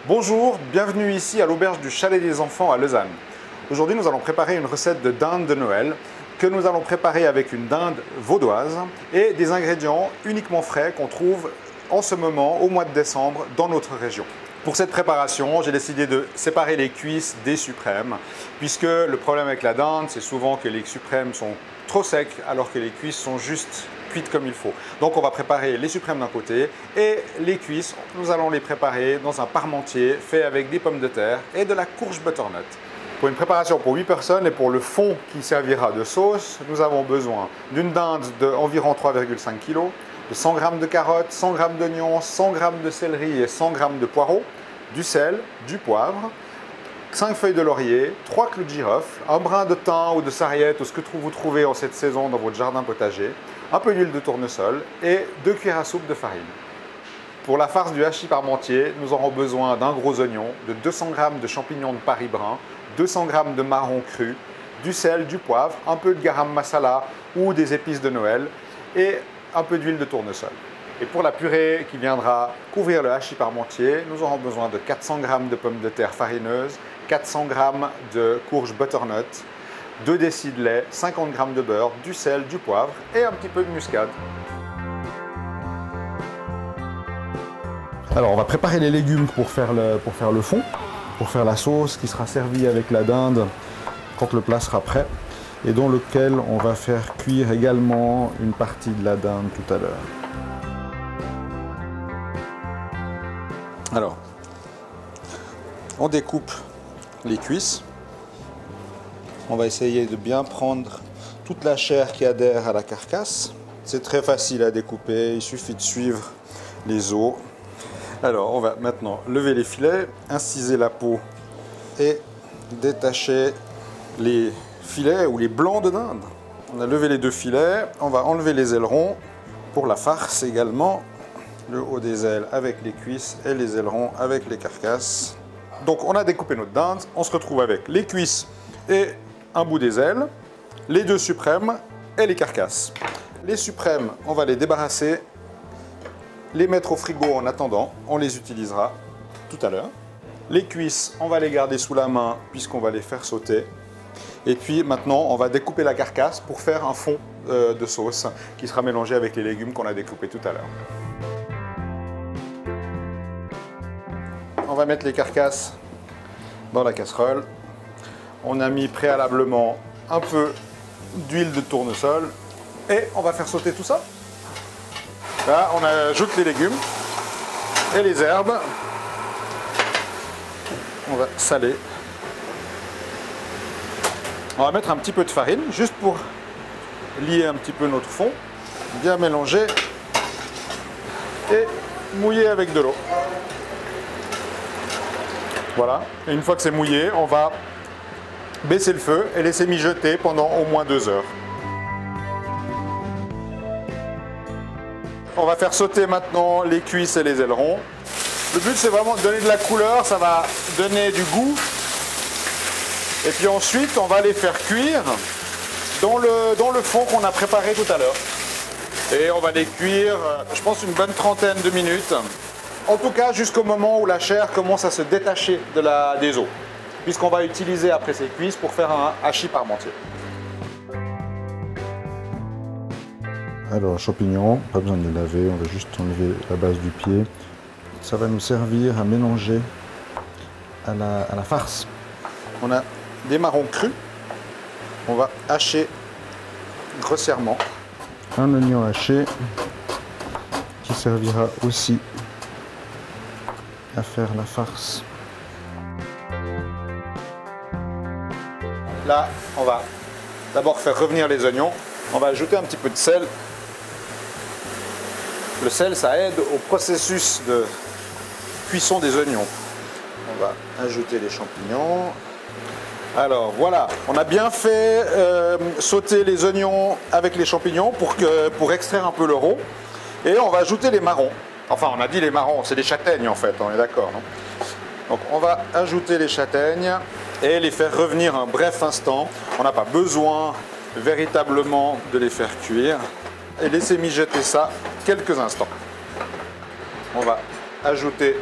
Bonjour, bienvenue ici à l'auberge du Chalet des Enfants à Lausanne. Aujourd'hui, nous allons préparer une recette de dinde de Noël que nous allons préparer avec une dinde vaudoise et des ingrédients uniquement frais qu'on trouve en ce moment, au mois de décembre, dans notre région. Pour cette préparation, j'ai décidé de séparer les cuisses des suprêmes, puisque le problème avec la dinde, c'est souvent que les suprêmes sont trop secs, alors que les cuisses sont juste cuites comme il faut. Donc on va préparer les suprêmes d'un côté, et les cuisses, nous allons les préparer dans un parmentier fait avec des pommes de terre et de la courge butternut. Pour une préparation pour 8 personnes et pour le fond qui servira de sauce, nous avons besoin d'une dinde d'environ 3,5 kg, de 100 g de carottes, 100 g d'oignons, 100 g de céleri et 100 g de poireaux, du sel, du poivre, 5 feuilles de laurier, 3 clous de girofle, un brin de thym ou de sarriette ou ce que vous trouvez en cette saison dans votre jardin potager, un peu d'huile de tournesol et 2 cuillères à soupe de farine. Pour la farce du hachis parmentier, nous aurons besoin d'un gros oignon, de 200 g de champignons de Paris brun, 200 g de marron cru, du sel, du poivre, un peu de garam masala ou des épices de Noël et un peu d'huile de tournesol. Et pour la purée qui viendra couvrir le hachis parmentier, nous aurons besoin de 400 g de pommes de terre farineuses, 400 g de courge butternut, 2 décis de lait, 50 g de beurre, du sel, du poivre et un petit peu de muscade. Alors on va préparer les légumes pour faire le fond, pour faire la sauce qui sera servie avec la dinde quand le plat sera prêt et dans lequel on va faire cuire également une partie de la dinde tout à l'heure. Alors, on découpe les cuisses. On va essayer de bien prendre toute la chair qui adhère à la carcasse. C'est très facile à découper, il suffit de suivre les os. Alors, on va maintenant lever les filets, inciser la peau et détacher les filets ou les blancs de dinde. On a levé les 2 filets, on va enlever les ailerons pour la farce également. Le haut des ailes avec les cuisses et les ailerons avec les carcasses. Donc on a découpé notre dinde, on se retrouve avec les cuisses et un bout des ailes, les 2 suprêmes et les carcasses. Les suprêmes, on va les débarrasser, les mettre au frigo en attendant, on les utilisera tout à l'heure. Les cuisses, on va les garder sous la main puisqu'on va les faire sauter. Et puis maintenant, on va découper la carcasse pour faire un fond de sauce qui sera mélangé avec les légumes qu'on a découpés tout à l'heure. On va mettre les carcasses dans la casserole. On a mis préalablement un peu d'huile de tournesol et on va faire sauter tout ça. Là, on ajoute les légumes et les herbes. On va saler. On va mettre un petit peu de farine, juste pour lier un petit peu notre fond, bien mélanger et mouiller avec de l'eau. Voilà, et une fois que c'est mouillé, on va baisser le feu et laisser mijoter pendant au moins 2 heures. On va faire sauter maintenant les cuisses et les ailerons. Le but, c'est vraiment de donner de la couleur, ça va donner du goût. Et puis ensuite, on va les faire cuire dans le fond qu'on a préparé tout à l'heure. Et on va les cuire, je pense, une bonne trentaine de minutes. En tout cas, jusqu'au moment où la chair commence à se détacher des os. Puisqu'on va utiliser après ces cuisses pour faire un hachis parmentier. Alors, champignons, pas besoin de les laver, on va juste enlever la base du pied. Ça va nous servir à mélanger à la farce. On a des marrons crus. On va hacher grossièrement. Un oignon haché qui servira aussi à faire la farce. Là, on va d'abord faire revenir les oignons. On va ajouter un petit peu de sel. Le sel, ça aide au processus de cuisson des oignons. On va ajouter les champignons. Alors voilà, on a bien fait sauter les oignons avec les champignons pour extraire un peu le roux. Et on va ajouter les marrons. Enfin, on a dit les marrons, c'est des châtaignes en fait, on est d'accord, non? Donc on va ajouter les châtaignes et les faire revenir un bref instant. On n'a pas besoin véritablement de les faire cuire. Et laisser mijoter ça quelques instants. On va ajouter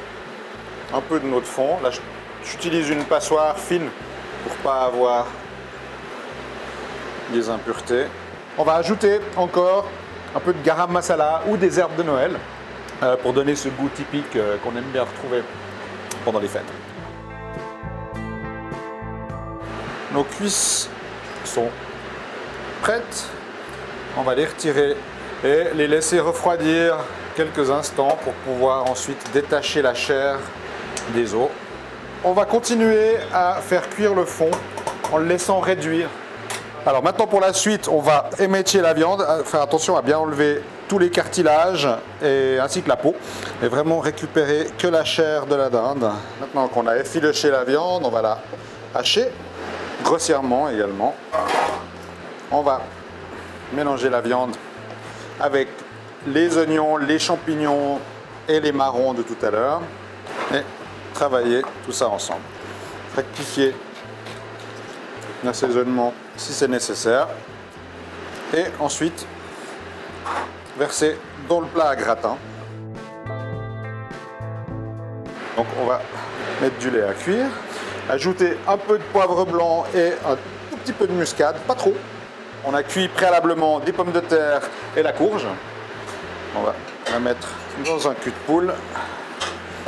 un peu de notre fond. Là, j'utilise une passoire fine pour ne pas avoir des impuretés. On va ajouter encore un peu de garam masala ou des herbes de Noël pour donner ce goût typique qu'on aime bien retrouver pendant les fêtes. Nos cuisses sont prêtes. On va les retirer et les laisser refroidir quelques instants pour pouvoir ensuite détacher la chair des os. On va continuer à faire cuire le fond en le laissant réduire. Alors maintenant pour la suite, on va émétier la viande, faire attention à bien enlever tous les cartilages ainsi que la peau et vraiment récupérer que la chair de la dinde. Maintenant qu'on a effiloché la viande, on va la hacher grossièrement également. On va mélanger la viande avec les oignons, les champignons et les marrons de tout à l'heure et travailler tout ça ensemble. Rectifier l'assaisonnement si c'est nécessaire et ensuite verser dans le plat à gratin. Donc on va mettre du lait à cuire, ajouter un peu de poivre blanc et un tout petit peu de muscade, pas trop. On a cuit préalablement des pommes de terre et la courge. On va la mettre dans un cul de poule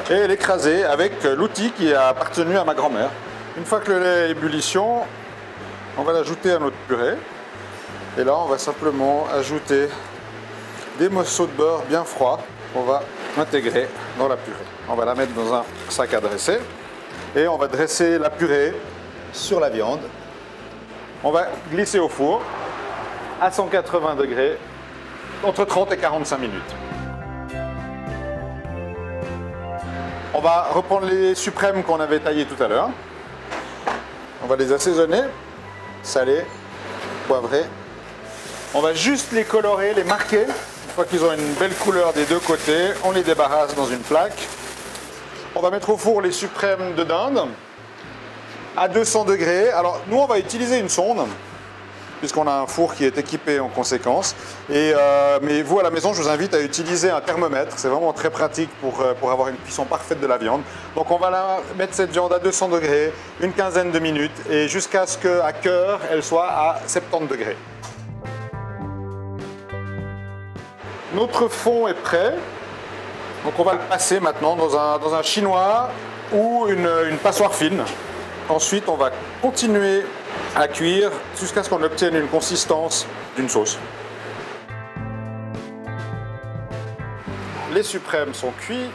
et l'écraser avec l'outil qui a appartenu à ma grand-mère. Une fois que le lait est ébullition, on va l'ajouter à notre purée. Et là, on va simplement ajouter des morceaux de beurre bien froids qu'on va intégrer dans la purée. On va la mettre dans un sac à dresser et on va dresser la purée sur la viande. On va glisser au four à 180 degrés entre 30 et 45 minutes. On va reprendre les suprêmes qu'on avait taillés tout à l'heure. On va les assaisonner, salés, poivrés. On va juste les colorer, les marquer. Une fois qu'ils ont une belle couleur des deux côtés, on les débarrasse dans une plaque. On va mettre au four les suprêmes de dinde à 200 degrés. Alors nous, on va utiliser une sonde puisqu'on a un four qui est équipé en conséquence. Mais vous, à la maison, je vous invite à utiliser un thermomètre. C'est vraiment très pratique pour avoir une cuisson parfaite de la viande. Donc on va mettre cette viande à 200 degrés, une quinzaine de minutes, et jusqu'à ce qu'à cœur, elle soit à 70 degrés. Notre fond est prêt. Donc on va le passer maintenant dans un chinois ou une passoire fine. Ensuite, on va continuer à cuire jusqu'à ce qu'on obtienne une consistance d'une sauce. Les suprêmes sont cuits,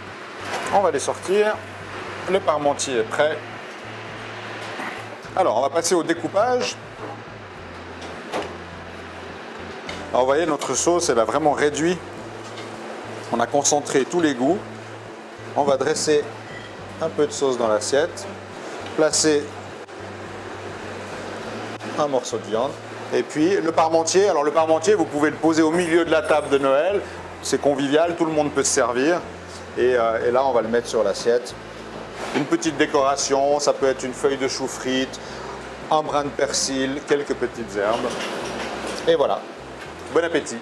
on va les sortir. Le parmentier est prêt. Alors, on va passer au découpage. Alors, vous voyez, notre sauce, elle a vraiment réduit. On a concentré tous les goûts. On va dresser un peu de sauce dans l'assiette. Placer un morceau de viande et puis le parmentier. Alors le parmentier, vous pouvez le poser au milieu de la table de Noël, c'est convivial, tout le monde peut se servir et là on va le mettre sur l'assiette. Une petite décoration, ça peut être une feuille de chou frite, un brin de persil, quelques petites herbes et voilà, bon appétit.